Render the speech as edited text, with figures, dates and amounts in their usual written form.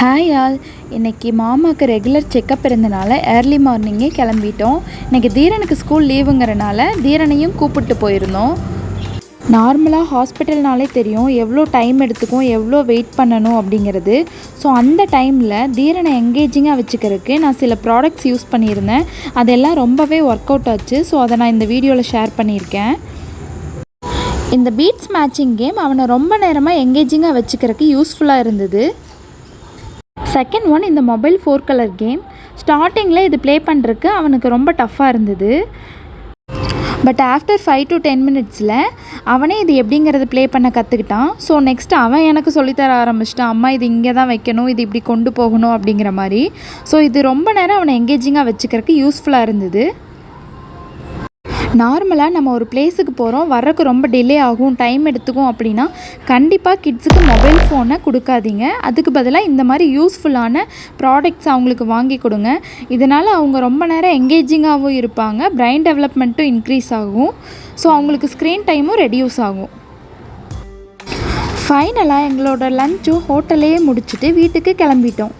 Hi all. இன்றைக்கி மாமாவுக்கு regular checkup இருந்தனால ஏர்லி மார்னிங்கே கிளம்பிட்டோம். இன்றைக்கி தீரனுக்கு ஸ்கூல் லீவுங்கிறனால தீரனையும் கூப்பிட்டு போயிருந்தோம். நார்மலாக ஹாஸ்பிட்டல்னாலே தெரியும் எவ்வளோ டைம் எடுத்துக்கும், எவ்வளோ வெயிட் பண்ணணும் அப்படிங்கிறது. ஸோ அந்த டைமில் தீரனை எங்கேஜிங்காக வச்சுக்கிறதுக்கு நான் சில ப்ராடக்ட்ஸ் யூஸ் பண்ணியிருந்தேன். அதெல்லாம் ரொம்பவே ஒர்க் அவுட் ஆச்சு. ஸோ அதை நான் இந்த வீடியோவில் ஷேர் பண்ணியிருக்கேன். இந்த பீட்ஸ் மேட்சிங் கேம் அவனை ரொம்ப நேரமாக எங்கேஜிங்காக வச்சுக்கிறதுக்கு யூஸ்ஃபுல்லாக இருந்தது. செகண்ட் ஒன், இந்த மொபைல் 4 கலர் கேம். ஸ்டார்டிங்கில் இது ப்ளே பண்ணுறதுக்கு அவனுக்கு ரொம்ப டஃப்பாக இருந்தது. பட் ஆஃப்டர் 5 to 10 மினிட்ஸில் அவனே இது எப்படிங்கிறது ப்ளே பண்ண கற்றுக்கிட்டான். ஸோ நெக்ஸ்ட் அவன் எனக்கு சொல்லித்தர ஆரம்பிச்சிட்டான். அம்மா இது இங்கே தான் வைக்கணும், இது இப்படி கொண்டு போகணும் அப்படிங்கிற மாதிரி. ஸோ இது ரொம்ப நேரம் அவனை எங்கேஜிங்காக வச்சுக்கிறதுக்கு யூஸ்ஃபுல்லாக இருந்தது. நார்மலாக நம்ம ஒரு பிளேஸுக்கு போகிறோம், வர்றதுக்கு ரொம்ப டிலே ஆகும், டைம் எடுத்துக்கும் அப்படின்னா கண்டிப்பாக கிட்ஸுக்கு மொபைல் ஃபோனை கொடுக்காதீங்க. அதுக்கு பதிலாக இந்த மாதிரி யூஸ்ஃபுல்லான ப்ராடக்ட்ஸ் அவங்களுக்கு வாங்கி கொடுங்க. இதனால் அவங்க ரொம்ப நேரம் எங்கேஜிங்காகவும் இருப்பாங்க, பிரெயின் டெவலப்மெண்ட்டும் இன்க்ரீஸ் ஆகும். ஸோ அவங்களுக்கு ஸ்க்ரீன் டைமும் ரெடியூஸ் ஆகும். ஃபைனலாக எங்களோட லஞ்சும் ஹோட்டல்லையே முடிச்சுட்டு வீட்டுக்கு கிளம்பிட்டோம்.